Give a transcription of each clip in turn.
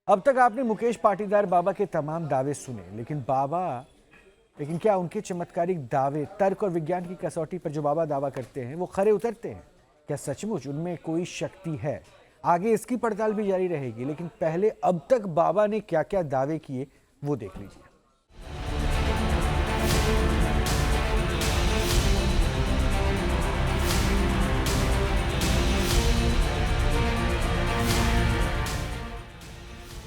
अब तक आपने मुकेश पाटीदार बाबा के तमाम दावे सुने, लेकिन क्या उनके चमत्कारिक दावे तर्क और विज्ञान की कसौटी पर जो बाबा दावा करते हैं वो खरे उतरते हैं? क्या सचमुच उनमें कोई शक्ति है? आगे इसकी पड़ताल भी जारी रहेगी, लेकिन पहले अब तक बाबा ने क्या क्या दावे किए वो देख लीजिए।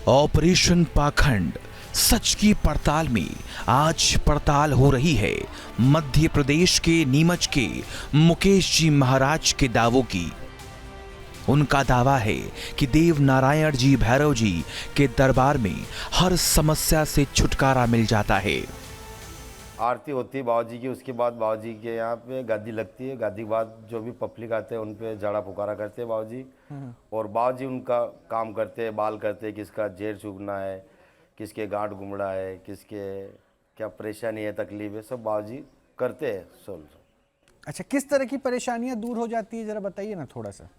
ऑपरेशन पाखंड, सच की पड़ताल में आज पड़ताल हो रही है मध्य प्रदेश के नीमच के मुकेश जी महाराज के दावों की। उनका दावा है कि देव नारायण जी भैरव जी के दरबार में हर समस्या से छुटकारा मिल जाता है। आरती होती है बाबाजी की, उसके बाद बाबाजी के यहाँ पे गादी लगती है। गादी के बाद जो भी पब्लिक आते हैं उन पे जाड़ा पुकारा करते हैं बाबाजी, और बाबाजी उनका काम करते हैं, बाल करते हैं, किसका जेर चुगना है, किसके गांठ गुमड़ा है, किसके क्या परेशानी है, तकलीफ है, सब बाबाजी करते हैं सोल्व। अच्छा, किस तरह की परेशानियां दूर हो जाती है जरा बताइए ना थोड़ा सा।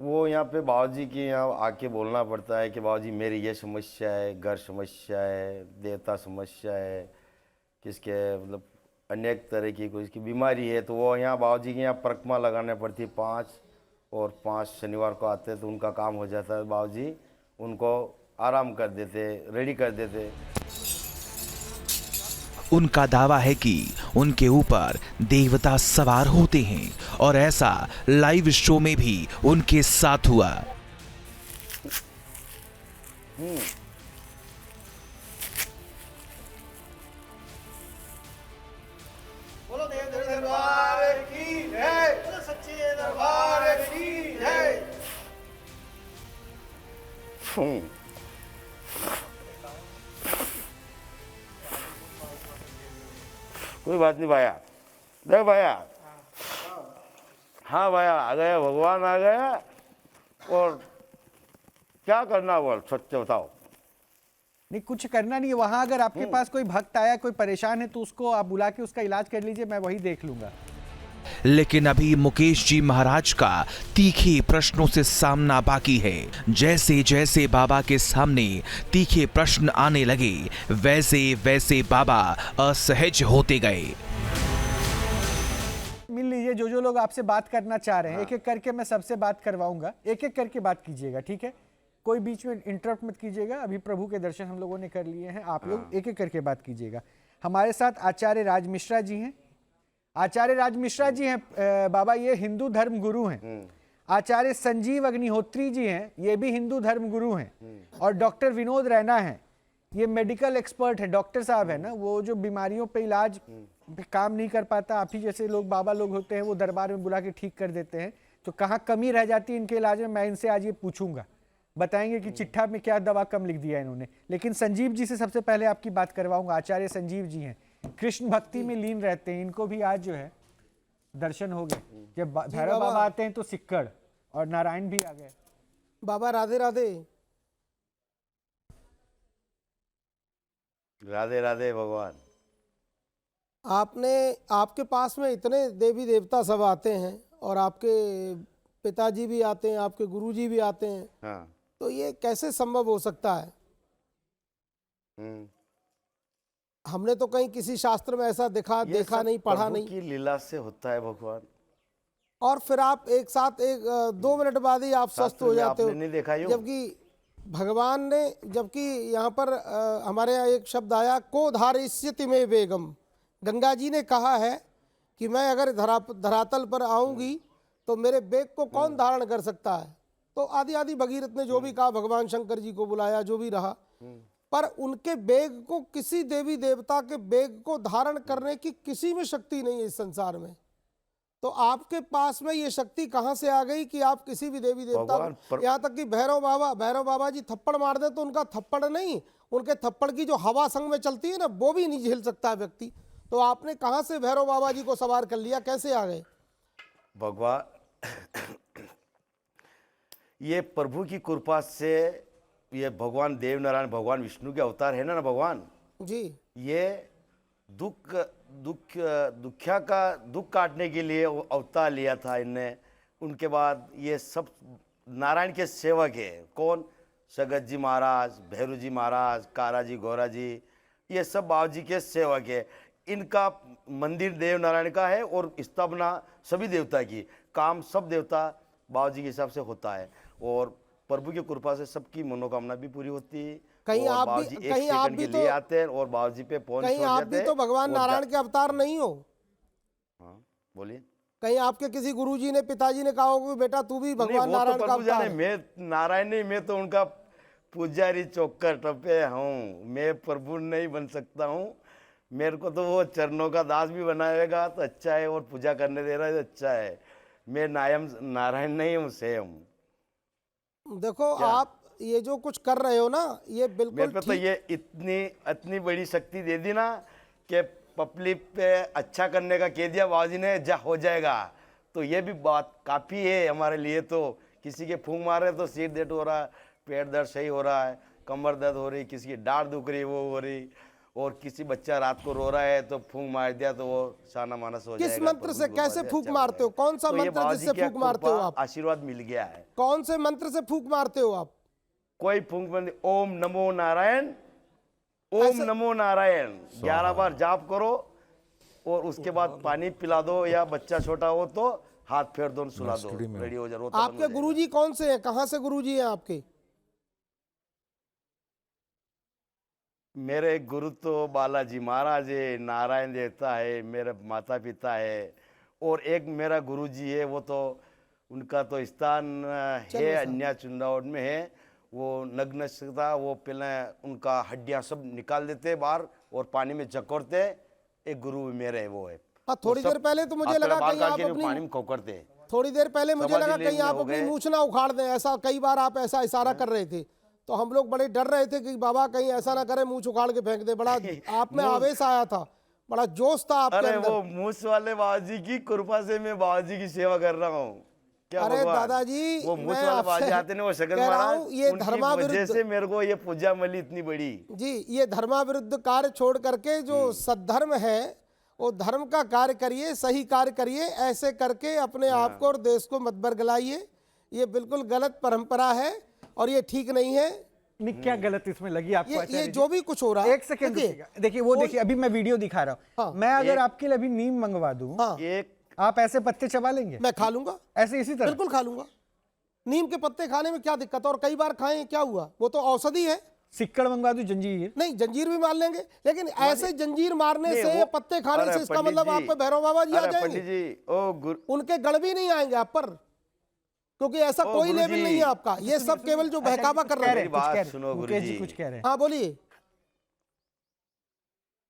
वो यहाँ पे बाबाजी के यहाँ आके बोलना पड़ता है कि बाबाजी मेरी ये समस्या है, घर समस्या है, देवता समस्या है, किसके मतलब अनेक तरह की कोई इसकी बीमारी है, तो वो यहाँ बाबाजी के यहाँ परिक्रमा लगाने पड़ती है 5 शनिवार को आते हैं, तो उनका काम हो जाता है। बाबाजी उनको आराम कर देते, रेडी कर देते। उनका दावा है कि उनके ऊपर देवता सवार होते हैं और ऐसा लाइव शो में भी उनके साथ हुआ। बोलो देव दरबार की जय, बोलो सच्चे दरबार की जय। कोई बात नहीं भाया, देख भाया, हाँ भाया आ गया, भगवान आ गया, और क्या करना बोल सच्चे बताओ। नहीं, कुछ करना नहीं है। वहां अगर आपके पास कोई भक्त आया, कोई परेशान है, तो उसको आप बुला के उसका इलाज कर लीजिए, मैं वही देख लूंगा। लेकिन अभी मुकेश जी महाराज का तीखे प्रश्नों से सामना बाकी है। जैसे जैसे बाबा के सामने तीखे प्रश्न आने लगे, वैसे वैसे बाबा असहज होते गए। मिल लीजिए, जो लोग आपसे बात करना चाह रहे हैं, एक एक करके मैं सबसे बात करवाऊंगा, एक एक करके बात कीजिएगा, ठीक है? कोई बीच में इंटरप्ट मत कीजिएगा। अभी प्रभु के दर्शन हम लोगों ने कर लिए हैं, आप लोग एक एक करके बात कीजिएगा। हमारे साथ आचार्य राज मिश्रा जी हैं। आचार्य राज मिश्रा जी हैं बाबा, ये हिंदू धर्म गुरु हैं। आचार्य संजीव अग्निहोत्री जी हैं, ये भी हिंदू धर्म गुरु हैं। और डॉक्टर विनोद रैना हैं, ये मेडिकल एक्सपर्ट है, डॉक्टर साहब है ना, वो जो बीमारियों पे इलाज पे काम नहीं कर पाता, आप ही जैसे लोग बाबा लोग होते हैं, वो दरबार में बुला के ठीक कर देते हैं। तो कहाँ कमी रह जाती है इनके इलाज में, मैं इनसे आज ये पूछूंगा, बताएंगे कि चिट्ठा में क्या दवा कम लिख दिया इन्होंने। लेकिन संजीव जी से सबसे पहले आपकी बात करवाऊंगा। आचार्य संजीव जी हैं, कृष्ण भक्ति में लीन रहते हैं, इनको भी आज जो है दर्शन हो गए। जब भैरव बाबा आते हैं तो सिक्कड़, और नारायण भी आ गए। बाबा राधे राधे। राधे राधे भगवान। आपके पास में इतने देवी देवता सब आते हैं, और आपके पिताजी भी आते हैं, आपके गुरुजी भी आते हैं, हाँ। तो ये कैसे संभव हो सकता है? हमने तो कहीं किसी शास्त्र में ऐसा देखा नहीं, पढ़ा नहीं। की लीला से होता है भगवान। और फिर आप एक साथ 2 मिनट बाद ही आप स्वस्थ हो जाते हो। नहीं देखा यूं? जबकि भगवान ने, जबकि यहाँ पर हमारे यहाँ एक शब्द आया, को धारिष्यति में बेगम। गंगा जी ने कहा है कि मैं अगर धरातल पर आऊंगी तो मेरे बेग को कौन धारण कर सकता है। तो आदि आदि भगीरथ ने जो भी कहा, भगवान शंकर जी को बुलाया, जो भी रहा, पर उनके बेग को, किसी देवी देवता के बेग को धारण करने की किसी में शक्ति नहीं है इस संसार में। तो आपके पास में ये शक्ति कहां से आ गई कि आप किसी भी देवी देवता को, यहाँ तक कि भैरव बाबा जी थप्पड़ मार दे तो उनका थप्पड़ नहीं, उनके थप्पड़ की जो हवा संग में चलती है ना, वो भी नहीं झेल सकता है व्यक्ति। तो आपने कहां से भैरव बाबा जी को सवार कर लिया, कैसे आ गए? भगवान ये प्रभु की कृपा से, ये भगवान देव नारायण, भगवान विष्णु के अवतार है ना भगवान जी। ये दुख काटने के लिए अवतार लिया था इनने। उनके बाद ये सब नारायण के सेवक है। कौन? सगत जी महाराज, भैरू जी महाराज, कारा जी, गोरा जी, ये सब बाबा जी के सेवक है। इनका मंदिर देव नारायण का है और स्थापना सभी देवता की, काम सब देवता बाबा जी के हिसाब से होता है। और प्रभु की कृपा से सबकी मनोकामना भी पूरी होती है। कहीं और आप बाबा भी- जी कहीं आप भी के लिए तो- आते हैं और बाबा जी पे पहुंच कहीं आप भी तो भगवान नारायण के अवतार नहीं हो? हाँ बोलिए। कहीं आपके किसी गुरुजी ने, पिताजी ने कहा होगा कि बेटा तू भी नहीं, भगवान वो नारायण तो का प्रभु अवतार जाने, है? मैं नारायण नहीं, मैं तो उनका पुजारी चौकर टपे हूँ। मैं प्रभु नहीं बन सकता हूँ। मेरे को तो वो चरणों का दास भी बनाएगा तो अच्छा है, और पूजा करने दे रहा है तो अच्छा है। मैं नारायण नहीं हूँ, सेम। देखो आप ये जो कुछ कर रहे हो ना, ये मेरे बिल्कुल पे तो ठीक। ये इतनी बड़ी शक्ति दे दी ना कि पब्लिक पे अच्छा करने का कह दिया बाबा जी ने, जा हो जाएगा। तो ये भी बात काफ़ी है हमारे लिए। तो किसी के फूंक मार रहे तो सिर दर्द हो रहा है, पेट दर्द सही हो रहा है, कमर दर्द हो रही, किसी की डांट दुख रही वो हो रही, और किसी बच्चा रात को रो रहा है तो फूंक मार दिया तो वो शाना मानस हो जाएगा। किस मंत्र से प्रभु कैसे कृपा फूंक अच्छा मारते हो? जाएगा। कौन सा तो ये मंत्र बाबा जिससे जी की फूंक मारते हो कृपा, आप? आशीर्वाद मिल गया है। कौन से मंत्र से फूंक मारते हो आप? कोई फूंक बंद, ओम नमो नारायण, ओम नमो नारायण 11 बार जाप करो, और उसके बाद पानी पिला दो, या बच्चा छोटा हो तो हाथ फेर दो, सुला दो, रेडी हो जाओ। आपके गुरुजी कौन से हैं? कहाँ से गुरुजी हैं आपके? मेरे गुरु तो बालाजी महाराज है, नारायण देवता है, मेरे माता पिता है, और एक मेरा गुरुजी है, वो तो उनका तो स्थान है अन्या चुंदावट में है। वो नग्न था, वो पहले उनका हड्डियां सब निकाल देते बाहर और पानी में चकोरते। एक गुरु मेरे है, वो है। हाँ, थोड़ी देर पहले तो मुझे लगा कहीं आप अपनी पानी में खोकरते। थोड़ी देर पहले मुझे समाधि लगा लेन कहीं में आप हो अपनी गए। मूछ ना उखाड़ दें। ऐसा कई बार आप ऐसा इशारा कर रहे थे, तो हम लोग बड़े डर रहे थे कि बाबा कहीं ऐसा ना करे मूछ उखाड़ के फेंक दे। बड़ा आप में आवेश आया था, बड़ा जोश था आपके अरे अंदर। वो मूस वाले बाबा जी की कृपा से मैं बाबा जी की सेवा कर रहा हूँ। क्या अरे भगवान? दादाजी, वो मूस मैं वाले बाबा जी आपसे आते ना, वो शगन कह रहा महाराज, हूँ, ये उनकी धर्माविरुद्ध- वजह से मेरे को ये पूजा मिली इतनी बड़ी। जी, ये धर्माविरुद्ध कार्य छोड़ करके जो सद्धर्म है, वो धर्म का कार्य करिए, सही कार्य करिए। ऐसे करके अपने आप को और देश को मत बरगलाइए। ये बिल्कुल गलत परंपरा है और ये ठीक नहीं है। नहीं, क्या गलत इसमें लगी आपको? ये आचार्य जो भी कुछ हो रहा है, एक सेकंड रुकिएगा। देखिए वो देखिए, अभी मैं वीडियो दिखा रहा हूँ। हाँ। मैं अगर आपके लिए अभी नीम मंगवा दूं, हाँ, एक आप ऐसे पत्ते चबा लेंगे? मैं खा लूंगा, ऐसे इसी तरह? बिल्कुल खा लूंगा। नीम के पत्ते खाने में क्या दिक्कत है? और कई बार खाएं, क्या हुआ? वो तो औषधि है। सिक्कड़ मंगवा दूं, जंजीर? नहीं, जंजीर भी मार लेंगे, लेकिन ऐसे जंजीर मारने नहीं, से, वो- पत्ते खाने अरे से इसका पंडित मतलब जी, आप पे भैरव बाबा जी आ अरे जाएंगे। पंडित जी, ओ गुरु, उनके गण भी नहीं आएंगे आप पर, क्योंकि ऐसा ओ कोई गुरुजी। लेवल नहीं है आपका। ये सब केवल जो बहकावा कर रहे कह रहे हैं। मेरी बात कुछ कह रहे सुनो मुकेश जी, गुरुजी। कुछ कह रहे हैं। हाँ बोलिए।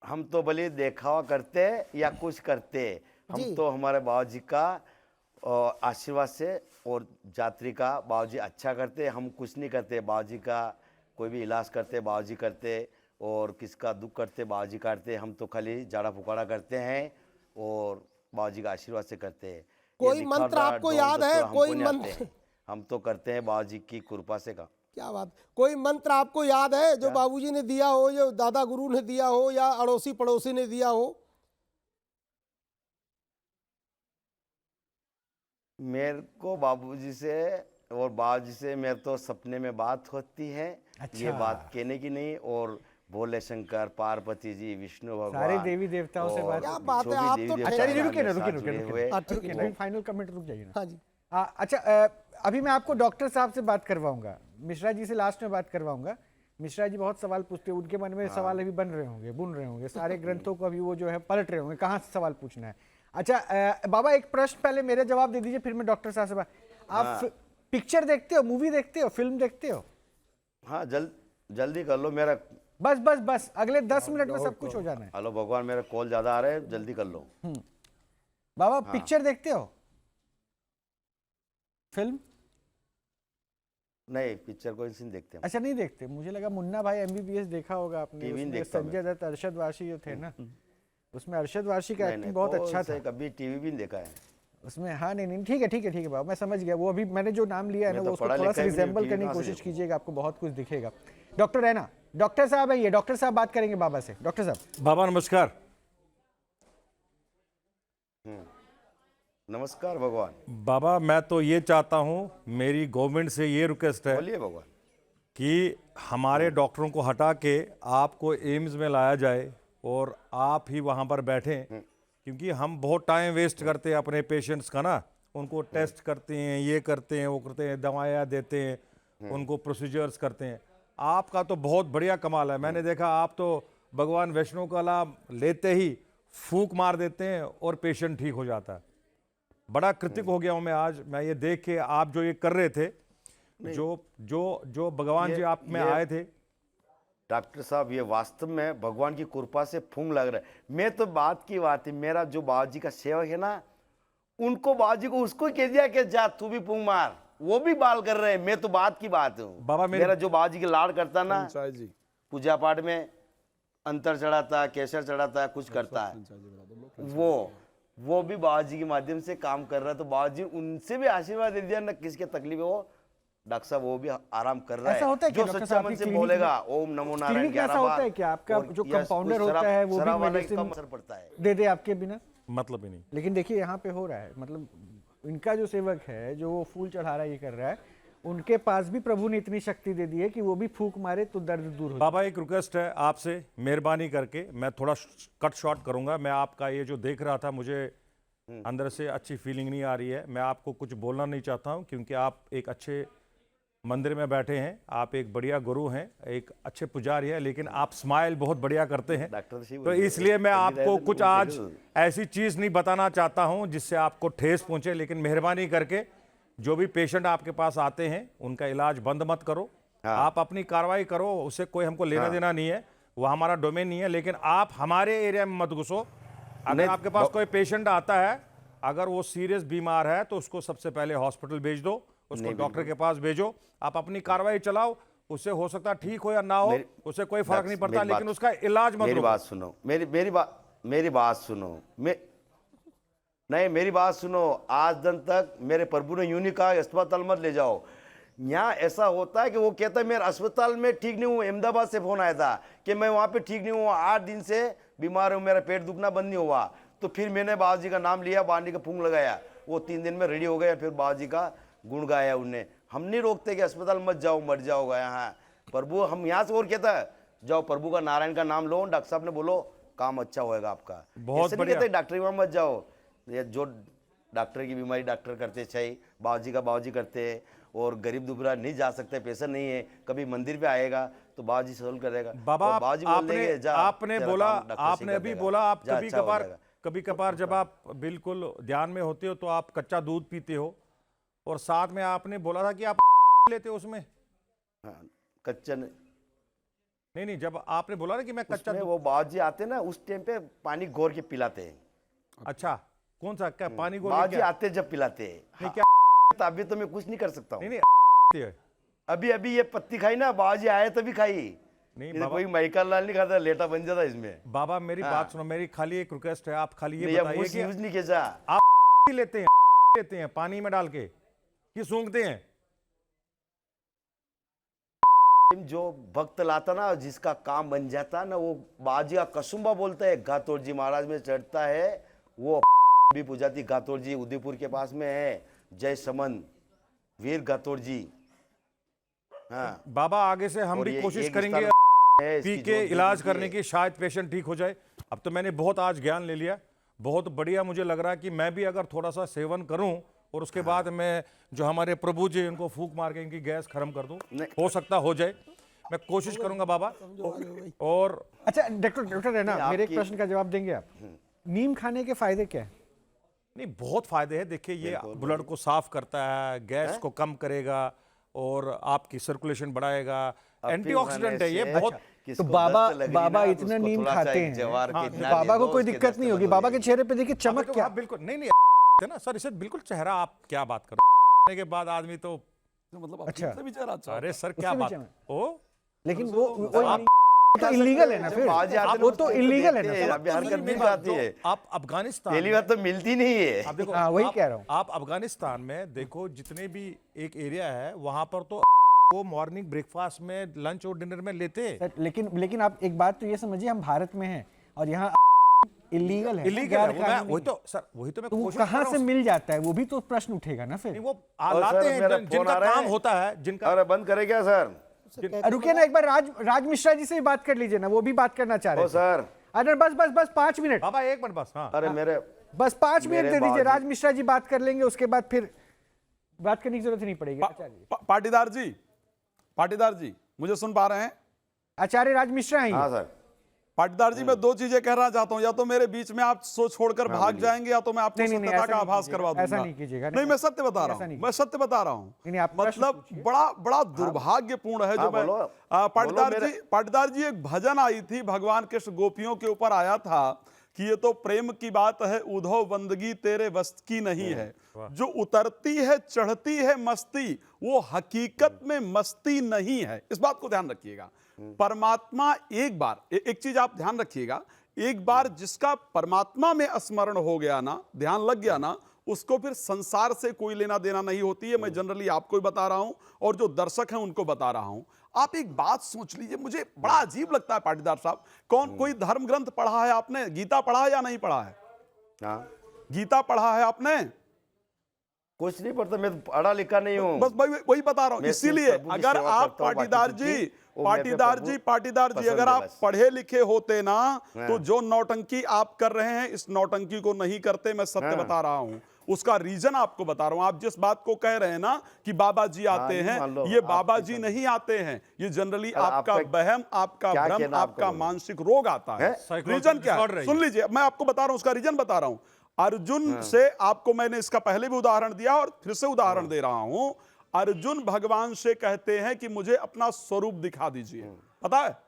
हम तो भले देखावा करते या कुछ करते, हम जी। तो हमारे बाबा जी का आशीर्वाद से और जात्री का बाबा जी अच्छा करते। हम कुछ नहीं करते, बाबा जी का कोई भी इलाज करते बाबा जी करते, और किसका दुख करते बाबा जी करते। हम तो खाली जाड़ा फुकाड़ा करते हैं और बाबा जी का आशीर्वाद से करते हैं। कोई ये मंत्र दिखावा, आपको ढोल याद है? दस्तूर हमको कोई नहीं आते मंत्र? हैं। हम तो करते हैं बाबा जी की कृपा से का। क्या बात, कोई मंत्र आपको याद है जो बाबूजी ने दिया हो, जो दादा गुरु ने दिया हो, या अड़ोसी पड़ोसी ने दिया हो? मेरे को बाबूजी से और बाबूजी से मेरे तो सपने में बात होती है। ये बात कहने की नहीं। और भोले शंकर, पार्वती जी, विष्णु भगवान, सारे देवी देवताओं से और बात क्या बात जो है, भी आप देवी तो देवता आचार्य जी हैं, रुकिए ना, हमारे रुकिए साथ जुड़े रुकिए हुए। हाँ, ठीक है। फाइनल कमेंट रुक जाइए ना। हाँ जी। अच्छा, अभी मैं आपको डॉक्टर साहब से बात करवाऊंगा, मिश्रा जी से लास्ट में बात करवाऊंगा। मिश्रा जी बहुत सवाल पूछते हैं, उनके मन में सवाल अभी बन रहे होंगे, बुन रहे होंगे, सारे ग्रंथों को अभी वो जो है पलट रहे होंगे, कहाँ से सवाल पूछना है। अच्छा बाबा, एक प्रश्न पहले मेरे जवाब दे दीजिए, फिर मैं डॉक्टर साहब से बात। आप पिक्चर देखते हो, मूवी देखते हो, फिल्म देखते हो? हाँ, जल्दी कर लो मेरा। बस बस बस, अगले 10 मिनट में सब कुछ हो जाना है। हेलो भगवान, मेरा कॉल ज्यादा आ रहा है, जल्दी कर लो। बाबा पिक्चर देखते हो, फिल्म? नहीं, पिक्चर कोई सीन देखते हैं। अच्छा नहीं देखते। मुझे लगा मुन्ना भाई MBBS देखा होगा आपने, टीवी उसमें देखता हूं संजय दत्त, अरशद वारसी जो थे ना, उसमें अरशद वारसी का नहीं, एक्टिंग नहीं, बहुत कौन अच्छा से था कभी टीवी भी नहीं देखा है। उसमें। हाँ नहीं नहीं, ठीक है ठीक है ठीक है बाबा, मैं समझ गया। वो अभी मैंने जो नाम लिया है ना, मैं वो तो उसको पढ़ा थोड़ा लिखा सा ही नहीं हूं, रिजेंबल टीवी करने की कहाँ से कोशिश देखूं? कीजिएगा, आपको बहुत कुछ दिखेगा। डॉक्टर है ना, डॉक्टर साहब है, ये डॉक्टर साहब बात करेंगे बाबा से। डॉक्टर साहब। बाबा नमस्कार। नमस्कार भगवान। बाबा मैं तो ये चाहता हूँ, मेरी गवर्नमेंट से ये रिक्वेस्ट है बोलिए भगवान। कि हमारे डॉक्टरों को हटा के आपको एम्स में लाया जाए और आप ही वहाँ पर बैठें, क्योंकि हम बहुत टाइम वेस्ट करते हैं अपने पेशेंट्स का ना। उनको टेस्ट करते हैं, ये करते हैं, वो करते हैं, दवाइयाँ देते हैं, उनको प्रोसीजर्स करते हैं। आपका तो बहुत बढ़िया कमाल है। मैंने देखा आप तो भगवान वैष्णो का लाभ लेते ही फूंक मार देते हैं और पेशेंट ठीक हो जाता है। बड़ा कृतज्ञ हो गया हूं मैं आज, मैं ये देख के आप जो ये कर रहे थे, जो भगवान जी आप में आए थे। डॉक्टर साहब ये वास्तव में भगवान की कृपा से फूंक लग रहा है। मैं तो बात की बात है, मेरा जो बाबूजी का सेवक है ना, उनको बाबूजी को उसको कह दिया कि जा तू भी फूंक मार, वो भी बाल कर रहे हैं। मैं तो बात की बात हूँ। बाबा मेरा जो बाबूजी के लाड़ करता ना, पूजा पाठ में अंतर चढ़ाता है, केसर चढ़ाता है, कुछ करता है, वो भी बाबाजी के माध्यम से काम कर रहा है। तो बाबाजी उनसे भी आशीर्वाद दे दिया ना, किसके तकलीफ है वो डॉक्टर साहब वो भी आराम कर रहा ऐसा है। होता है जो कि डॉक्टर सच्चा साहब मन की से क्लिनिक बोलेगा ओम नमो नारायण क्लिनिक में 11 ऐसा होता बार, है कि आपका और जो यस, कंपाउंडर कोई होता है वो शराब भी वाले मेडिसिन कम असर पड़ता है। दे दे आपके बिना, मतलब ही नहीं। लेकिन देखिए यहाँ पे हो रहा है, मतलब इनका जो सेवक है जो वो फूल चढ़ा रहा है, ये कर रहा है, उनके पास भी प्रभु ने इतनी शक्ति दे दी है कि वो भी फूंक मारे तो दर्द दूर हो जाए। बाबा एक रिक्वेस्ट है आपसे, मेहरबानी करके, मैं थोड़ा कट शॉर्ट करूंगा। मैं आपका ये जो देख रहा था, मुझे अंदर से अच्छी फीलिंग नहीं आ रही है। मैं आपको कुछ बोलना नहीं चाहता हूं, क्योंकि आप एक अच्छे मंदिर में बैठे हैं, आप एक बढ़िया गुरु हैं, एक अच्छे पुजारी हैं, लेकिन आप स्माइल बहुत बढ़िया करते हैं। तो इसलिए मैं आपको कुछ आज ऐसी चीज़ नहीं बताना चाहता हूं जिससे आपको ठेस पहुंचे। लेकिन मेहरबानी करके जो भी पेशेंट आपके पास आते हैं उनका इलाज बंद मत करो। आप अपनी कार्रवाई करो, उससे कोई हमको लेना देना नहीं है, वो हमारा डोमेन नहीं है। लेकिन आप हमारे एरिया में मत घुसो। अगर आपके पास कोई पेशेंट आता है, अगर वो सीरियस बीमार है, तो उसको सबसे पहले हॉस्पिटल भेज दो, उसको डॉक्टर के पास भेजो। आप अपनी कार्रवाई चलाओ, उससे हो सकता है ठीक हो या ना हो, उससे कोई फर्क नहीं पड़ता, लेकिन उसका इलाज मत मेरी रोको। बात सुनो, मेरी बात सुनो, मेरी बात सुनो। आज दिन तक मेरे प्रभु ने यूं नहीं कहा अस्पताल मत ले जाओ। यहाँ ऐसा होता है कि वो कहता है मेरे अस्पताल में ठीक नहीं हूँ। अहमदाबाद से फोन आया था कि मैं वहाँ पे ठीक नहीं हूँ, 8 दिन से बीमार हूँ, मेरा पेट दुखना बंद नहीं हुआ। तो फिर मैंने बाबाजी का नाम लिया, बांडी का फूंक लगाया, वो 3 दिन में रेडी हो गया। फिर बाबाजी का गुण गाया उनने। हम नहीं रोकते कि अस्पताल मत जाओ, मर जाओगा। यहाँ प्रभु हम यहाँ से और कहता है जाओ प्रभु का नारायण का नाम लो, डॉक्टर साहब ने बोलो काम अच्छा होएगा आपका। बहुत ऐसे नहीं बढ़िया। कहते डॉक्टर वहाँ मत जाओ। ये जो डॉक्टर की बीमारी डॉक्टर करते चाहिए, बाबाजी का बाबाजी करते हैं। और गरीब दुबरा नहीं जा सकते, पैसा नहीं है, कभी मंदिर पे आएगा तो बाबाजी सोल्व करेगा। बाबा और बाबाजी बोल देंगे, जा, आपने तेरा बोला, काम डॉक्टर आपने से अभी कर बोला देगा, आप जा, कभी अच्छा हो कभार जाएगा। जब आप बिल्कुल ध्यान में होते हो तो आप कच्चा दूध पीते हो, और साथ में आपने बोला था कि आप लेते हो उसमें। हाँ, कच्चा नहीं, जब आपने बोला ना कि मैं कच्चा उसमें वो बाबाजी आते ना उस टाइम पे पानी घोर के पिलाते हैं। अच्छा, कौन सा क्या पानी को बाबाजी आते जब पिलाते हैं। नहीं, हाँ, अभी तो मैं कुछ नहीं कर सकता हूँ। नहीं अभी ये पत्ती खाई ना, बाबाजी आए तभी खाई। नहीं इधर बाबा, कोई माइका लाल नहीं खाता, लेटा बन जाता इसमें। बाबा मेरी बात सुनो, मेरी खाली एक रिक्वेस्ट है, आप खाली ये नहीं, बताइए कि यूज नहीं किया जा। आप लेते हैं पानी में डाल के कि सूंघते हैं? जो भक्त लाता ना, जिसका काम बन जाता ना, वो बाजी का कसुम्बा बोलता है। गातोड़ जी महाराज में चढ़ता है, वो भी पूजाती। गातोड़ जी उदयपुर के पास में है, जय समन वीर गातोड़ जी। हाँ बाबा आगे से हम और भी ये कोशिश एक करेंगे स्थान है, इसकी पी के जोत इलाज दीजिए। करने की, शायद पेशेंट ठीक हो जाए। अब तो मैंने बहुत आज ज्ञान ले लिया, बहुत बढ़िया। मुझे लग रहा है कि मैं भी अगर थोड़ा सा सेवन करूं और उसके बाद मैं जो हमारे प्रभु जी उनको फूंक मार के इनकी गैस खत्म कर दूं, हो सकता हो जाए। मैं कोशिश करूंगा बाबा। और अच्छा डॉक्टर है ना, मेरे एक आपकी- प्रश्न का जवाब देंगे आप? नीम खाने के फायदे क्या है? नहीं, बहुत फायदे हैं। देखिए, ये ब्लड को साफ करता है, गैस को कम करेगा और आपकी सर्कुलेशन बढ़ाएगा। एंटीऑक्सीडेंट है ये बहुत। तो बाबा इतना नीम खाते हैं, तो बाबा को कोई दिक्कत नहीं होगी? बाबा के चेहरे पे देखिए चमक क्या। हाँ, बिल्कुल नहीं है ना सर, इसे बिल्कुल चेहरा, आप क्या बात कर रहे हैं? के बाद आदमी तो मतलब अच्छा। भी चेहरा अच्छा अरे सर क्या उससे भी बात चमक। ओ लेकिन वो तो इलीगल है ना, फिर वो तो इलीगल है ना। अभी हरकत नहीं आती है। आप अफगानिस्तान पहली बार तो मिलती नहीं है। आप देखो, हाँ, वही आप- कह रहा हूँ। आप अफगानिस्तान में देखो, जितने भी एक एरिया है वहां पर तो वो मॉर्निंग ब्रेकफास्ट में, लंच और डिनर में लेते हैं। लेकिन आप एक बात तो ये समझिए, हम भारत में हैं और यहाँ इलीगल है, इलीगल है, गैर मैं कानूनी वही है। तो सर वही तो मैं तो वो कोशिश कर कहाँ रहा से हूं। मिल जाता है, वो भी तो प्रश्न उठेगा ना फिर। नहीं, वो और लाते सर, हैं मेरा फोन जिनका आ रहा काम है। होता है, जिनका अरे बंद करे क्या सर? रुकिए ना, एक बार राज मिश्रा जी से भी बात कर लीजिए ना, वो भी बात करना चाह रहे ओ थे। सर, अरे बस 5 मिनट, बाबा एक मिनट बस। हाँ अरे मेरे बस 5 मिनट मेरे दे दीजिए, बावजूद- राज मिश्रा जी बात कर लेंगे, उसके बाद फिर बात करने की जरूरत ही नहीं पड़ेगी। पाटीदार जी मुझे सुन पा रहे हैं? आचार्य राज मिश्रा हैं ये। हाँ सर, पाटीदार जी मैं दो चीजें कहना चाहता हूँ, या तो मेरे बीच में आप सोच छोड़कर भाग जाएंगे, या तो मैं आपको नहीं, नहीं, सत्यता ऐसा का नहीं आभास कीजिएगा, करवा दूंगा। ऐसा नहीं कीजिएगा, नहीं, मैं सत्य बता रहा ऐसा हूँ, नहीं मैं सत्य बता रहा नहीं, नहीं, हूँ। आप प्रश्न मतलब पूछिए। बड़ा दुर्भाग्यपूर्ण है जो हाँ, मैं बोलो। पाटीदार जी एक भजन आई थी, भगवान कृष्ण गोपियों के ऊपर आया था कि ये तो प्रेम की बात है, उद्धव बंदगी तेरे वस्त की नहीं है। जो उतरती है चढ़ती है मस्ती, वो हकीकत में मस्ती नहीं है। इस बात को ध्यान रखिएगा। परमात्मा एक बार एक चीज आप ध्यान रखिएगा, एक बार जिसका परमात्मा में स्मरण हो गया ना, ध्यान लग गया ना, उसको फिर संसार से कोई लेना देना नहीं होती है। मैं जनरली आपको ही बता रहा हूं और जो दर्शक हैं उनको बता रहा हूं। आप एक बात सोच लीजिए, मुझे बड़ा अजीब लगता है पाटीदार साहब, कोई धर्म ग्रंथ पढ़ा है आपने? गीता पढ़ा है या नहीं पढ़ा है? हाँ, गीता पढ़ा है आपने? कुछ नहीं पढ़ता, मैं तो पढ़ा लिखा नहीं हूँ। बस वही बता रहा हूं। मैं सिर्फ इसीलिए प्रभु की अगर सेवा आप करता हूं, पाटीदार बाकी जी चीज़ें वो मेरे पे पाटीदार जी पसंद अगर है आप बस। पढ़े लिखे होते ना, तो जो नौटंकी आप कर रहे हैं इस नौटंकी को नहीं करते। मैं सत्य बता रहा हूं, उसका रीजन आपको बता रहा हूं। आप जिस बात को कह रहे हैं ना कि बाबा जी आते ये हैं, मान लो, ये आप बाबा कैसा- जी नहीं आते हैं। ये जनरली अरे आपका आपका- वहम, आपका क्या भ्रम, कहना आपका आपका? मानसिक रोग आता है। Psychological रीजन क्या disorder है है सुन ये। लीजिए, मैं आपको बता रहा हूं, उसका रीजन बता रहा हूं। अर्जुन से आपको मैंने इसका पहले भी उदाहरण दिया और फिर से उदाहरण दे रहा हूं। अर्जुन भगवान से कहते हैं कि मुझे अपना स्वरूप दिखा दीजिए। पता है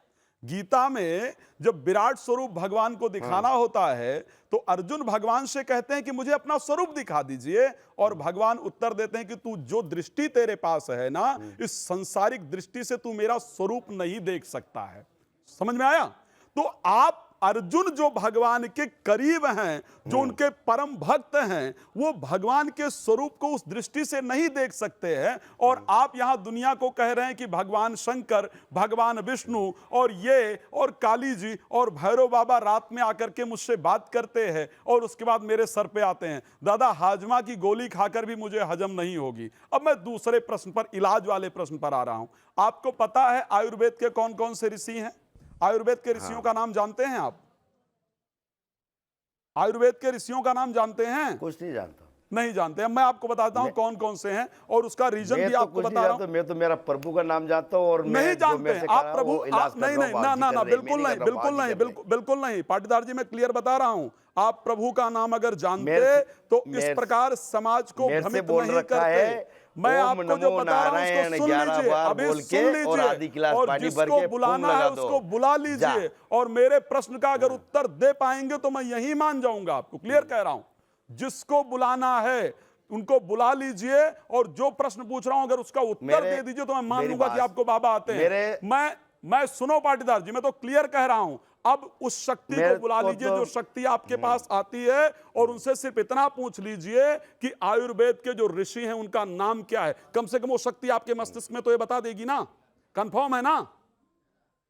गीता में जब विराट स्वरूप भगवान को दिखाना होता है तो अर्जुन भगवान से कहते हैं कि मुझे अपना स्वरूप दिखा दीजिए, और भगवान उत्तर देते हैं कि तू जो दृष्टि तेरे पास है ना, इस संसारिक दृष्टि से तू मेरा स्वरूप नहीं देख सकता है। समझ में आया? तो आप अर्जुन जो भगवान के करीब हैं, जो उनके परम भक्त हैं, वो भगवान के स्वरूप को उस दृष्टि से नहीं देख सकते हैं। और आप यहां दुनिया को कह रहे हैं कि भगवान शंकर, भगवान विष्णु और ये और काली जी और भैरव बाबा रात में आकर के मुझसे बात करते हैं और उसके बाद मेरे सर पे आते हैं। दादा, हाजमा की गोली खाकर भी मुझे हजम नहीं होगी। अब मैं दूसरे प्रश्न पर, इलाज वाले प्रश्न पर आ रहा हूं। आपको पता है आयुर्वेद के कौन कौन से ऋषि हैं? आयुर्वेद के ऋषियों का नाम जानते हैं आप? आयुर्वेद के ऋषियों का नाम जानते हैं? कुछ नहीं जानता। नहीं जानते हैं। मैं आपको बताता हूं कौन कौन से हैं और उसका रीजन मैं भी तो आपको कुछ नहीं बता रहा हूं। जानता, मैं तो मेरा प्रभु का नाम जानता हूँ और मैं नहीं जो जानते मेरे हैं से आप करा प्रभु, वो इलाज आप कर नहीं रहा हूँ, नहीं ना बाबा जी ना कर ना रहे हैं, बिल्कुल मैं नहीं, कर रहा हूँ, बिल्कुल बाबा नहीं, जी कर रहे हैं। बिल्कुल नहीं। पाटीदार जी मैं क्लियर बता रहा हूं, आप प्रभु का नाम अगर जानते मेरे- तो इस मेरे- प्रकार समाज को मेरे से भ्रमित बोल नहीं रखा है, करते। मैं ओम आपको जो नमो बता रहा हूं नारायण उसको सुन 11 लीजिए, बार अभी बोल सुन के और आधी लीजिए, गिलास और पानी भर जिसको के बुलाना फूंक है लगा दो। उसको बुला लीजिए। जा। और मेरे प्रश्न का अगर उत्तर दे पाएंगे तो मैं यही मान जाऊंगा। आपको क्लियर कह रहा हूं, जिसको बुलाना है उनको बुला लीजिए और जो प्रश्न पूछ रहा हूं अगर उसका उत्तर दे दीजिए तो मैं मान मेरी लूंगा कि बात- आपको बाबा आते हैं। मैं सुनो पाटीदार जी, मैं तो क्लियर कह रहा हूं। अब उस शक्ति को बुला लीजिए जो शक्ति आपके पास आती है, और उनसे सिर्फ इतना पूछ लीजिए कि आयुर्वेद के जो ऋषि हैं उनका नाम क्या है। कम से कम वो शक्ति आपके मस्तिष्क में तो ये बता देगी ना। कंफर्म है ना?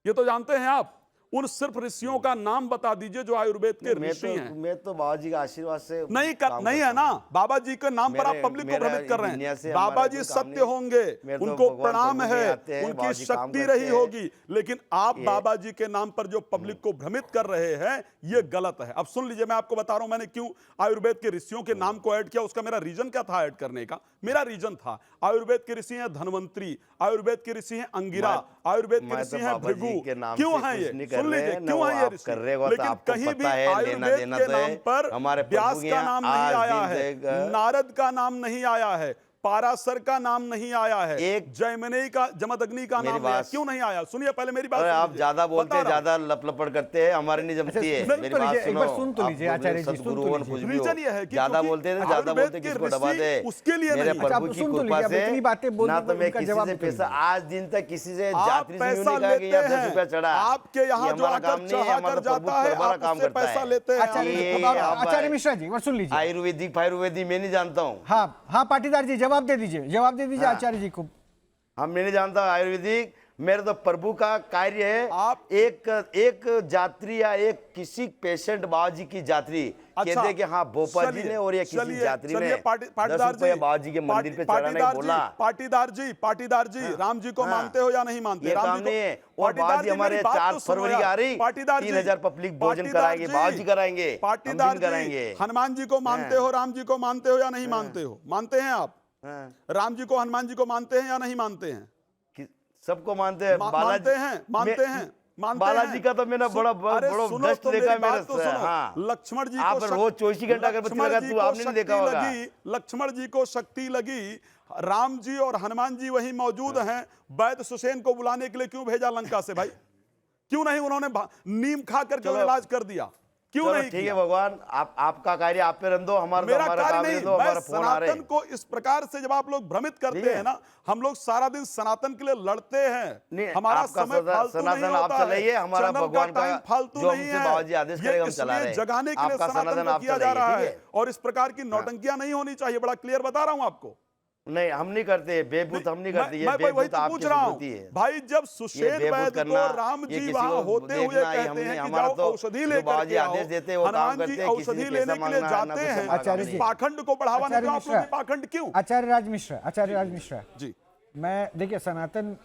ये तो जानते हैं आप। उन सिर्फ ऋषियों का नाम बता दीजिए जो आयुर्वेद के ऋषि हैं। मैं तो बाबा जी के आशीर्वाद से नहीं काम है करता ना, हूं। बाबा जी के नाम पर आप मेरे- पब्लिक को मेरा भ्रमित कर रहे दुनिया हैं। से बाबा हमारा जी कोई काम सत्य नहीं। होंगे, मेरे तो उनको भगवान प्रणाम प्रभु में है, आते हैं, उनकी बाबा जी काम शक्ति करते रही हैं। होगी, लेकिन आप बाबा जी के नाम पर जो पब्लिक को भ्रमित कर रहे हैं ये गलत है। अब सुन लीजिए, मैं आपको बता रहा हूं मैंने क्यों आयुर्वेद के ऋषियों के नाम को ऐड किया। उसका मेरा रीजन क्या था ऐड करने का? मेरा रीजन था आयुर्वेद के ऋषि हैं धन्वंतरी, आयुर्वेद के ऋषि हैं अंगिरा, आयुर्वेद के मैं ऋषि तो हैं बाबा जी भृगु। के नाम क्यों से है कुछ ये? नहीं कर सुन रहे लीजिए हैं, ना क्यों वो है ये आप ऋषि। कर रहे हो तो लेकिन आपको कहीं भी पता है, लेना आयुर्वेद देना के तो है। नाम पर हमारे व्यास प्रभु का के नाम आज नहीं आया दिन है, देगा। नारद का नाम नहीं आया है, पाराशर का नाम नहीं आया है, एक- जयमिनी का, जमदग्नि का मेरी नाम नहीं आया। बात- क्यों नहीं आया? सुनिए पहले मेरी बात अरे सुन आप लीजिए। ज्यादा बोलते बता हैं, रहा हूं। ज्यादा लपलपड़ करते हैं, हमारी नहीं जमती है। सुन मेरी तो बात लीजिए, एक सुनो, बार सुन तो आप लीजिए, बोल रहे आचार्य जी, सुन सद्गुरु तो और लीजिए। कुछ भी रीजन हो। ये है कि ज्यादा क्योंकि बोलते हैं ना, ज्यादा आयुर्वेद बोलते के किसको ऋषि दबा दे। उसके लिए मेरे नहीं। अच्छा, प्रभु आप की सुन तो कृपा लीजिए, अब से इतनी बातें बोल ना दी तो तो मैं उनका किसी जवाब से तो पैसा, लीजिए। आज दिन तक किसी से आप जात्री से यूं पैसा नहीं कहा कि लेते यहाँ 10 रुपया हैं, चढ़ा। आपके यहाँ ये जो हमारा आकर काम नहीं है, चढ़ा हमारा कर तो प्रभु जाता है, बड़ा आप काम उससे करता पैसा है। लेते हैं। आचार्य जी, ये अब आप- आप- आचार्य मिश्रा जी, एक बार सुन लीजिए। आयुर्वेदिक फायुर्वेदिक मैं नहीं जानता हूँ। हाँ हाँ, पाटीदार जी जवाब दे दीजिए, जवाब दे दीजिए हाँ। आचार्य जी को। हम नहीं जानता आयुर्वेदिक। मेरे तो प्रभु का कार्य है। आप- एक यात्री या एक किसी पेशेंट बाबा जी की यात्री कहते हैं कि हाँ भोपा जी ने और ये किसी यात्री ने 10 रुपये बाबा जी के मंदिर पे चढ़ाने को बोला। पाटीदार जी राम जी को हाँ। मानते हो या नहीं मानते? ये राम काम जी को- नहीं है। और बाबा जी हमारे 4 फरवरी आ रही, 3000 पब्लिक भोजन कराएंगे, बाबा जी कराएंगे, पाटीदार हम दिन कराएंगे। जी हनुमान जी को मानते हो, राम जी को मानते हो या नहीं मानते हो? मानते हैं आप? हाँ। राम जी को, हनुमान जी को मानते हैं या नहीं मानते हैं? सबको मानते हैं। मानते हैं, मानते हैं, मानते बालाजी हैं। का तो मैंने बड़ा अरे बड़ा सुनो दस्ट तो देखा मेरी मेरे बात तो से। सुनो। हाँ। लक्ष्मण जी आप को रोज 24 घंटा अगरबत्ती लक्ष्मण लगा जी तू को आपने नहीं देखा शक्ति होगा। लगी, लक्ष्मण जी को शक्ति लगी, राम जी और हनुमान जी वहीं मौजूद हैं। वैद्य सुसेन को बुलाने के लिए क्यों भेजा लंका से भाई? क्यों नहीं उन्होंने नीम खा करके वो इलाज कर दिया? क्यों चलो नहीं ठीक किया? है भगवान, आपका कार्य आप पे रंदो, हमारा मेरा हमारा कार्य काम नहीं, है, तो मैं हमारा फोन आ रहे सनातन को इस प्रकार से जब आप लोग भ्रमित करते ठीक है। हैं ना, हम लोग सारा दिन सनातन के लिए लड़ते हैं। नहीं, हमारा आपका समय फालतू सनातन नहीं आप होता है। चलाइए, हमारा चैनल का भगवान का टाइम फालतू जो नहीं हमसे है। बाबा जी आदेश ये करेगा, हम इसलिए चला रहे हैं। जगाने के लिए आपका सनातन सनातन को आप किया जा चलाइए, रहा ठीक है है। और इस प्रकार की नौटंकियां नहीं होनी चाहिए। बड़ा क्लियर बता रहा हूं आपको। नहीं, हम नहीं करते बेबूत, हम नहीं करते। ये मैं वही बेबूत तो आपकी पूछ रहा हूं होती है। भाई, जब ये सुषेण बेबूत वैद्य को करना, राम ये जी किसी वहां को होते हुए देखना, ये कहते हमने- हैं कि हमारा जाओ तो औषधि जो लेकर बाबा के जी आओ। आदेश देते हैं, वो काम हनुमान करते जी हैं, किसी से औषधि पैसा लेने के लिए मांगना है, ना जाते कुछ हैं। हमारा आचार्य इस जी। पाखंड को बढ़ावा नहीं आचार्य दो आप लोग, मिश्रा। ये पाखंड क्यों? आचार्य राज मिश्रा जी मैं देखिए सनातन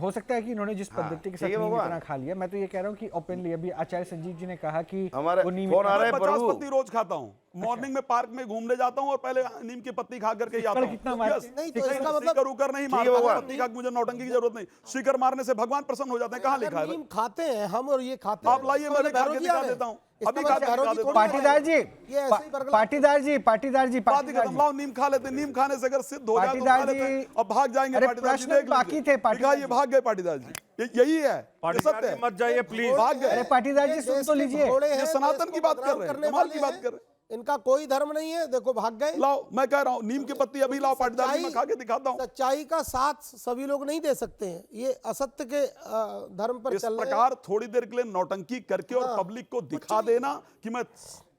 हो सकता है कि इन्होंने जिस पद्धति के साथ ठीक है नीम भगवान। इतना खा लिया, मैं तो ये कह रहा हूँ कि ओपनली अभी आचार्य संजीव जी ने कहा कि हमारे वो नीम फोन आ रहे हैं, 50 प्रभु। पत्ती रोज खाता हूँ। मॉर्निंग में पार्क में घूमने जाता हूँ और पहले नीम की पत्ती खा करके ही आता हूँ। कितना मारते हैं? नहीं, तो इसका मतलब- शिकर उकर नहीं है मारता, भगवान। पत्ती खा के मुझे नौटंकी की जरूरत नहीं। शिकर मारने से भगवान प्रसन्न हो जाते हैं। कहाँ लिखा है भाई? नीम खाते हैं हम और ये खाते हैं। आप लाइए, मैं भी खा के दिखा देता हूँ। अभी खा के दिखा देता हूँ। पाटीदार जी, ये ऐसे ही बरगला- पाटीदार जी, बात ही खत्म। लाओ नीम खा लेते, नीम खाने से अगर सिद्ध हो जाए तो पाटीदार खा लेते हैं। जी- अब भाग जाएंगे अरे पाटीदार जी, प्रश्न देख बाकी लीजिए। थे, पाटीदार दिखाइए, जी। भाग गए पाटीदार जी। यही है, ये पाटीदार सत्य जी है। मत जाइए प्लीज। भाग गए। अरे पाटीदार जी ये सुन देश तो के लीजिए। घोड़े हैं, ये सनातन देश की को बात कर बदनाम रहे हैं, करने कमाल की वाले बात कर रहे हैं। इनका कोई धर्म नहीं है, देखो भाग गए। लाओ, मैं कह रहा हूँ नीम की पत्ती अभी लाओ पाटीदार जी, मैं खा के दिखाता हूँ। सच्चाई का साथ सभी लोग नहीं दे सकते हैं। ये असत्य के धर्म पर इस चल रहे हैं। प्रकार थोड़ी देर के लिए नौटंकी करके और पब्लिक को दिखा देना कि मैं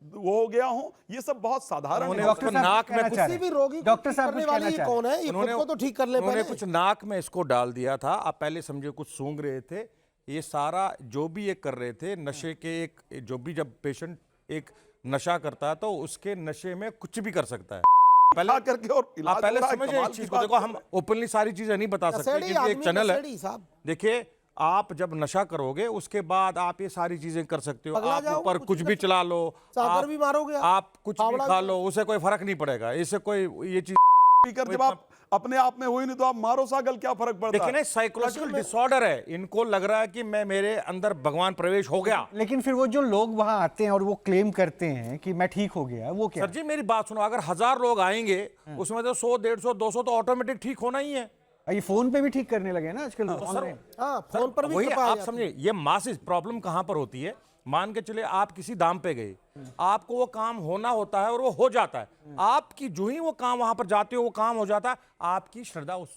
वो हो गया हूँ, ये सब बहुत साधारण है। डॉक्टर साहब नाक में कहना चाह किसी रहे भी हैं। रोगी को डॉक्टर ठीक साहब करने कुछ वाली कहना ये चाह कौन है? ये खुद को तो ठीक कर ले उन्होंने पहले। कुछ नाक में इसको डाल दिया था। आप पहले समझे कुछ सूंघ रहे थे। ये सारा जो भी ये कर रहे थे नशे के, एक जो भी जब पेशेंट एक नशा करता है तो उसके नशे में कुछ भी कर सकता है। पहले खा करके और इलाज आप पहले हो रहा है, समझे कमाल इस की चीज को। बात देखो कर हम रहे हैं। ओपनली सारी चीजें नहीं बता सकते नशेड़ी क्योंकि एक आदमी, चैनल है। नशेड़ी साहब। देखिए, आप जब नशा करोगे उसके बाद आप ये सारी चीजें कर सकते हो। पगला आप जाओ, ऊपर कुछ कुछ भी भी कर चला लो, सागर भी मारोगे आप। आप कुछ भी फावड़ा खा भी- लो, उसे कोई फर्क नहीं पड़ेगा। इससे कोई ये चीज स्पीकर जब आप अपने आप में हुई नहीं तो आप मारो सागल, क्या फर्क पड़ता देखिए है? ना, साइकोलॉजिकल डिसऑर्डर है। इनको लग रहा है कि मेरे अंदर भगवान प्रवेश हो गया। लेकिन फिर वो जो लोग वहां आते हैं और वो क्लेम करते हैं कि मैं ठीक हो गया, वो क्या सर जी मेरी बात सुनो, अगर 1000 लोग आएंगे उसमें तो 100, 150, 200 तो ऑटोमेटिक ठीक होना ही है। ये फोन पे भी ठीक करने लगे ना आजकल ऑनलाइन। हाँ, फोन पर भी वही कृपा आ आप जाती है। समझे, ये मासिस प्रॉब्लम कहां पर होती है। मान के चले आप किसी दाम पे गए, आपको वो काम होना होता है और वो हो जाता है। आपकी जो ही वो काम वहां पर जाते हो वो काम हो जाता है, आपकी श्रद्धा उस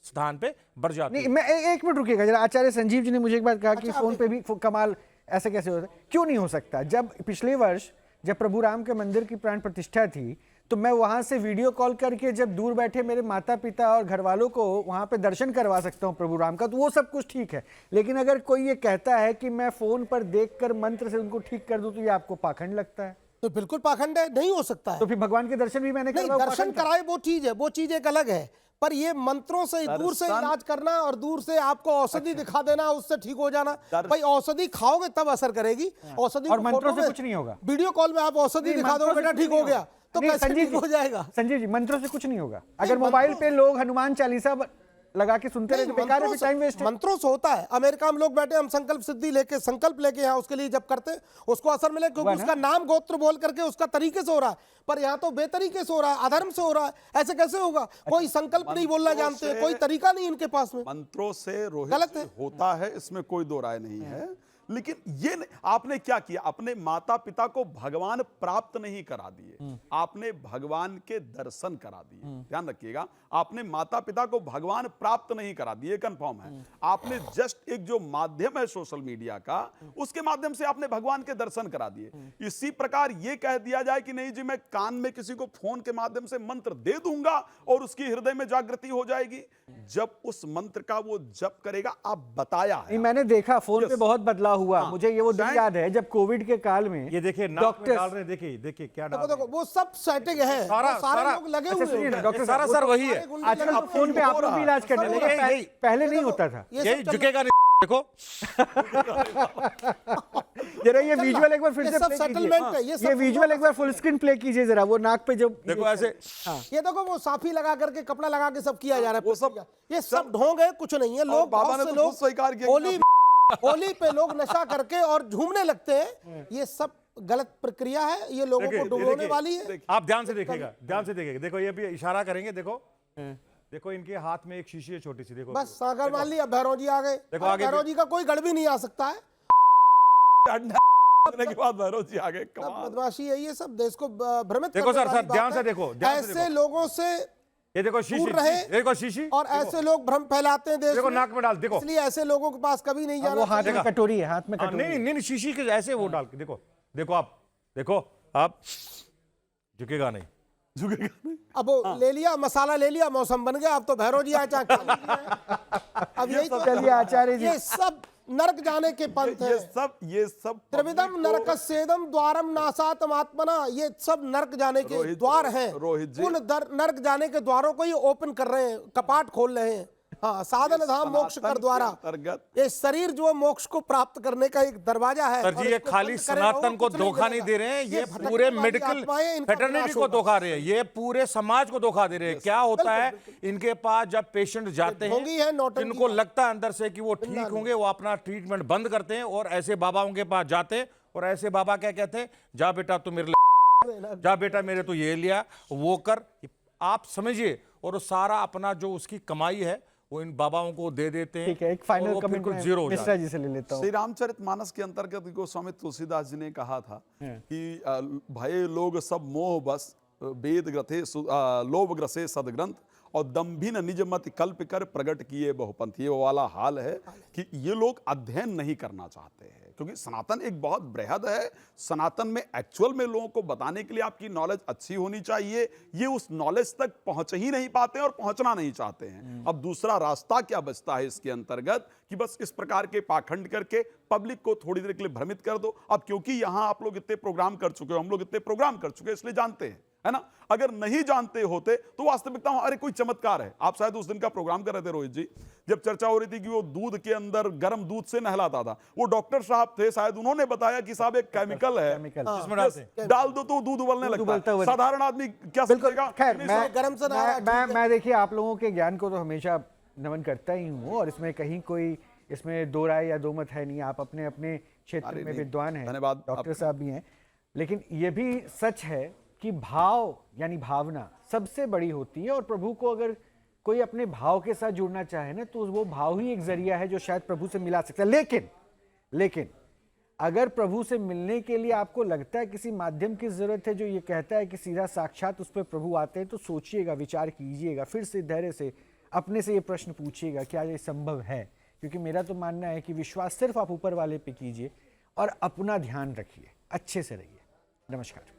स्थान पे बढ़ जाती नहीं है। मैं एक मिनट रुकिएगा जरा। आचार्य संजीव जी ने मुझे एक बात कहा कि फोन पे भी कमाल ऐसे कैसे होता है? क्यों नहीं हो सकता? जब पिछले वर्ष जब प्रभु राम के मंदिर की प्राण प्रतिष्ठा थी तो मैं वहां से वीडियो कॉल करके जब दूर बैठे मेरे माता पिता और घर वालों को वहां पे दर्शन करवा सकता हूं प्रभु राम का, तो वो सब कुछ ठीक है। लेकिन अगर कोई ये कहता है कि मैं फोन पर देखकर मंत्र से उनको ठीक कर दूं, तो ये आपको पाखंड लगता है? तो बिल्कुल पाखंड है, नहीं हो सकता है। तो फिर भगवान के दर्शन भी मैंने नहीं, करवाए, वो दर्शन पाखंड था? कराए वो चीज है, वो चीज एक अलग है। पर ये मंत्रों से दूर से इलाज करना और दूर से आपको औषधि दिखा देना, उससे ठीक हो जाना। भाई औषधि खाओगे तब असर करेगी। औषधि और को मंत्रों फोटो से में- कुछ नहीं होगा। वीडियो कॉल में आप औषधि नहीं, दिखा दो, मंत्रों से बेटा कुछ ठीक नहीं हो गया, होगा। तो नहीं, कैसे ठीक हो जाएगा? संजीव जी मंत्रों से कुछ नहीं होगा। अगर नहीं, मोबाइल मंत्रों पे लोग हनुमान चालीसा लगा के सुनते रहे तो बेकार है, टाइम वेस्ट है। मंत्रों से होता है। अमेरिका में लोग बैठे, हम संकल्प सिद्धि लेके संकल्प लेके यहाँ उसके लिए जब करते उसको असर मिले, क्योंकि उसका नाम गोत्र बोल करके उसका तरीके से हो रहा है। पर यहाँ तो बेतरीके से हो रहा है, अधर्म से हो रहा है। ऐसे कैसे होगा? कोई संकल्प नहीं बोलना जानते हैं, कोई तरीका नहीं इनके पास में। मंत्रों से रोहित गलत है। होता है, इसमें कोई दो राय नहीं है। लेकिन ये आपने क्या किया, अपने माता पिता को भगवान प्राप्त नहीं करा दिए, आपने भगवान के दर्शन करा दिए। ध्यान रखिएगा, आपने माता पिता को भगवान प्राप्त नहीं करा दिए, कंफर्म है। आपने जस्ट एक जो माध्यम है सोशल मीडिया का, उसके माध्यम से आपने भगवान के दर्शन करा दिए। इसी प्रकार ये कह दिया जाए कि नहीं जी मैं कान में किसी को फोन के माध्यम से मंत्र दे दूंगा और उसकी हृदय में जागृति हो जाएगी। जब उस मंत्र का वो जप करेगा, आप बताया है, मैंने देखा फोन पे बहुत बदलाव हुआ। मुझे ये वो दिन याद है जब कोविड के काल में ये देखिए नाक में डाल रहे हैं, देखिए क्या डाल रहे देखो वो सब सेटिंग है, सारे लोग लगे हुए हैं। डॉक्टर सारा सर वही है। आजकल अब फोन पे आप लोग भी इलाज करने लगे, पहले नहीं होता था। ये झुकेगा नहीं, देखो जरा ये विजुअल एक बार फिर से सब प्ले सेटलमेंट है, कीजिए। ये विजुअल एक बार फुल स्क्रीन प्ले कीजिए जरा, वो नाक पे जब देखो ऐसे। ये देखो वो साफी लगा करके कपड़ा लगा के सब किया जा रहा है। वो सब- ये सब ढोंग है, कुछ नहीं है। लोग बाबा बहुत ने से तो लोग खुद स्वीकार किया कि होली पे लोग नशा करके और झूमने लगते हैं। ये सब गलत प्रक्रिया है, ये लोगों को डुबोने वाली है। आप ध्यान से देखिएगा, ध्यान से देखिएगा। देखो ये भी इशारा करेंगे, देखो इनके हाथ में एक शीशी है छोटी सी, देखो बस सागर मान लिया, भैरव जी आ गए। देखो आगे भैरव जी का कोई गड़ भी नहीं आ सकता है। के बाद भैरव जी आ गए। सब बदमाशी है ये सब, देश को भ्रमित देखो करने सर, वाली सर, ध्यान बात से है। देखो, ध्यान से ऐसे देखो। लोगों से ये देखो शीशी, दूर रहे। देखो शीशी, और ऐसे लोग भ्रम फैलाते हैं देश देखो में। नाक में डाल, देखो इसलिए ऐसे लोगों के पास कभी नहीं वो जाना हाथ चाहिए। में कटोरी है, हाथ में हाँ, कटोरी। नहीं शीशी के ऐसे वो डाल के देखो, देखो आप झुकेगा नहीं, झुकेगा नहीं। अब वो ले लिया, मसाला ले लिया, मौसम बन गया। अब तो भैरव जी आए चाहे अब यही तो। चलिए आचार्य जी, ये सब नरक जाने के पंथ है। ये सब त्रिविधम नरकस्येदम द्वारम नासातम आत्मना, ये सब नरक जाने के द्वार हैं। रोहित जी। उन नरक जाने के द्वारों को ये ओपन कर रहे हैं, कपाट खोल रहे हैं। हाँ, साधन धाम मोक्ष कर द्वारा। अंतर्गत ये शरीर जो मोक्ष को प्राप्त करने का एक दरवाजा है। सर जी, और ये इसको खाली बंद करेगा, सनातन वो को कुछ नहीं धोखा नहीं करेगा। दे रहे हैं, ये भटकने पूरे वाली मेडिकल आत्माएं, इनका फेटर्निटी विनाश को होगा। धोखा रहे हैं, ये पूरे समाज को धोखा दे रहे हैं। क्या होता है इनके पास जब पेशेंट जाते ढोंगी है, हैं, नौटंकी जिनको है। लगता है अंदर से कि वो ठीक होंगे, वो अपना ट्रीटमेंट बंद करते हैं और ऐसे बाबाओं के पास जाते हैं। और ऐसे बाबा क्या कहते हैं, जा बेटा तू मेरे जा बेटा मेरे तो ये लिया वो कर, आप समझिए। और वो सारा अपना जो उसकी कमाई है वो इन बाबाओं को दे देते हैं। ठीक है, एक और फाइनल वो कमेंट बिल्कुल जीरो हो जाता मिश्रा है। जी से ले लेता हूँ। श्री रामचरितमानस के अंतर्गत गोस्वामी तुलसीदास जी ने कहा था कि भय लोग सब मोह बस वेद ग्रथे लोभ ग्रसे सदग्रंथ और दम्भिन निज मत कल्प कर प्रकट किए बहुपंथ। ये वाला हाल है कि ये लोग अध्ययन नहीं करना चाहते हैं, क्योंकि सनातन एक बहुत बृहद है। सनातन में एक्चुअल में लोगों को बताने के लिए आपकी नॉलेज अच्छी होनी चाहिए। ये उस नॉलेज तक पहुंच ही नहीं पाते और पहुंचना नहीं चाहते हैं। अब दूसरा रास्ता क्या बचता है इसके अंतर्गत कि बस इस प्रकार के पाखंड करके पब्लिक को थोड़ी देर के लिए भ्रमित कर दो। अब क्योंकि यहां आप लोग इतने प्रोग्राम कर चुके हो, हम लोग इतने प्रोग्राम कर चुके हैं, इसलिए जानते हैं, है ना। अगर नहीं जानते होते तो वास्तविकता अरे कोई चमत्कार है। आप शायद उस दिन का प्रोग्राम कर रहे थे रोहित जी, जब चर्चा हो रही थी कि वो दूध के अंदर गर्म दूध से नहलाता था। वो डॉक्टर साहब थे, शायद उन्होंने बताया कि साहब एक केमिकल है, इसमें डालते हैं। डाल दो तो दूध उबलने लगता उबलता है। हुआ। साधारण आदमी क्या बिल्कुल। समझेगा? खैर गर्म से नहा मैं देखिए आप लोगों के ज्ञान को तो हमेशा नमन करता ही हूँ, और इसमें कहीं कोई इसमें दो राय या दो मत है नहीं। आप अपने अपने क्षेत्र अरे में नहीं, विद्वान हैं, धन्यवाद डॉक्टर आपका। साहब भी हैं। लेकिन ये भी सच है कि भाव यानी भावना सबसे बड़ी होती है, और प्रभु को अगर कोई अपने भाव के साथ जुड़ना चाहे ना, तो वो भाव ही एक जरिया है जो शायद प्रभु से मिला सकता है। लेकिन अगर प्रभु से मिलने के लिए आपको लगता है किसी माध्यम की जरूरत है जो ये कहता है कि सीधा साक्षात उस पर प्रभु आते हैं, तो सोचिएगा, विचार कीजिएगा, फिर से धैर्य से अपने से ये प्रश्न पूछिएगा क्या ये संभव है। क्योंकि मेरा तो मानना है कि विश्वास सिर्फ आप ऊपर वाले पे कीजिए और अपना ध्यान रखिए, अच्छे से रहिए। नमस्कार।